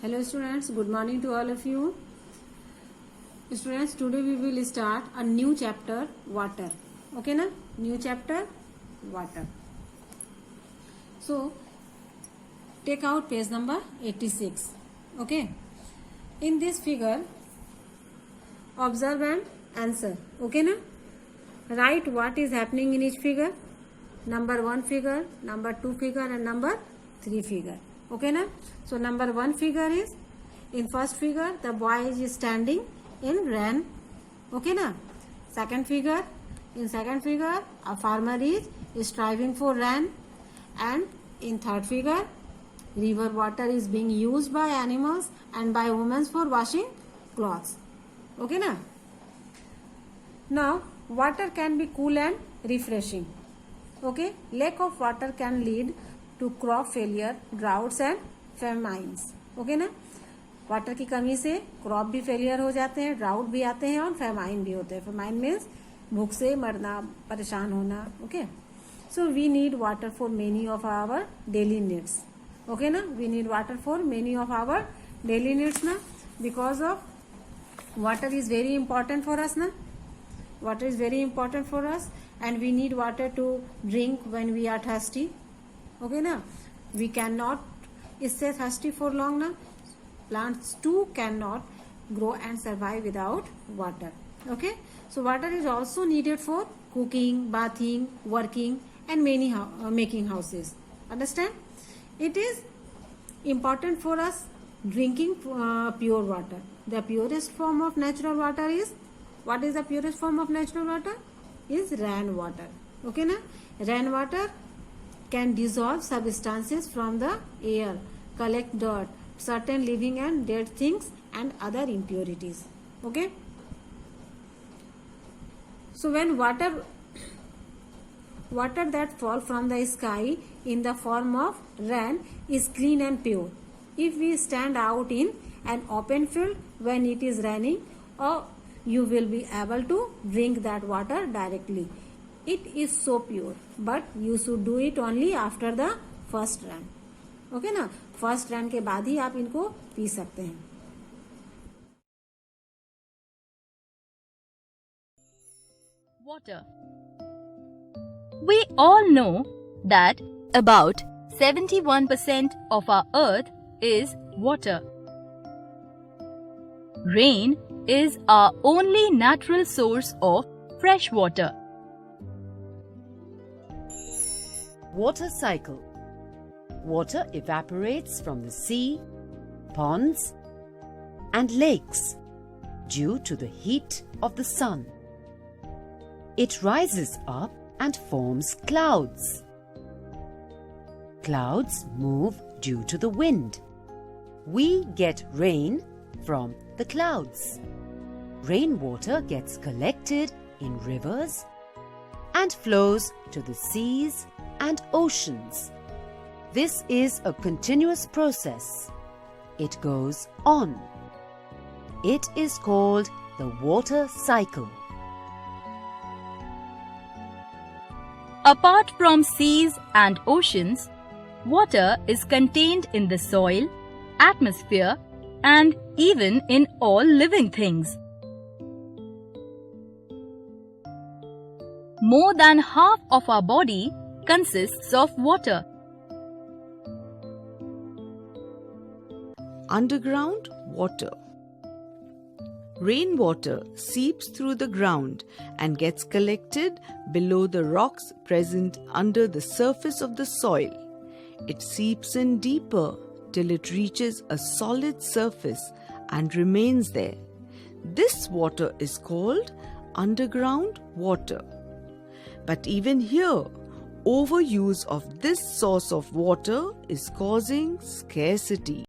Hello students, good morning to all of you. Students, today we will start a new chapter, water. Okay na? New chapter, water. So, take out page number 86. Okay. In this figure, observe and answer. Okay na? Write what is happening in each figure. Number 1 figure, number 2 figure and number 3 figure. Okay na? So number 1 figure is, in first figure the boy is standing in rain. Okay na? Second figure, in second figure a farmer is striving for rain, and in third figure river water is being used by animals and by women for washing clothes. Okay na? Now water can be cool and refreshing. Okay, lack of water can lead to crop failure, droughts and famines. Okay ना? Water की कमी से crop भी failure हो जाते हैं, drought भी आते हैं और फेमाइन भी होते हैं. फेमाइन मीन्स भूख से मरना, परेशान होना. Okay, so we need water for many of our daily needs. Okay ना? We need water for many of our daily needs ना, because of water is very important for us na. Water is very important for us and we need water to drink when we are thirsty. Okay na? We cannot stay thirsty for long na. Plants too cannot grow and survive without water. Okay, so water is also needed for cooking, bathing, working and many making houses. Understand? It is important for us drinking pure water. The purest form of natural water is, what is the purest form of natural water? Is rain water. Okay na? Rain water can dissolve substances from the air, collect dirt, certain living and dead things and other impurities. Okay? So when water that fall from the sky in the form of rain is clean and pure. If we stand out in an open field when it is raining, or you will be able to drink that water directly. It is so pure, but you should do it only after the first rain. Okay ना? First रैन के बाद ही आप इनको P सकते हैं. Water. We all know that about 71% of our earth is water. Rain is our only natural source of fresh water. Water cycle. Water evaporates from the sea, ponds and lakes due to the heat of the sun. It rises up and forms clouds. Clouds move due to the wind. We get rain from the clouds. Rainwater gets collected in rivers and flows to the seas and oceans. This is a continuous process. It goes on. It is called the water cycle. Apart from seas and oceans, water is contained in the soil, atmosphere, and even in all living things. More than half of our body consists of water. Underground water. Rainwater seeps through the ground and gets collected below the rocks present under the surface of the soil. It seeps in deeper till it reaches a solid surface and remains there. This water is called underground water. But even here, overuse of this source of water is causing scarcity.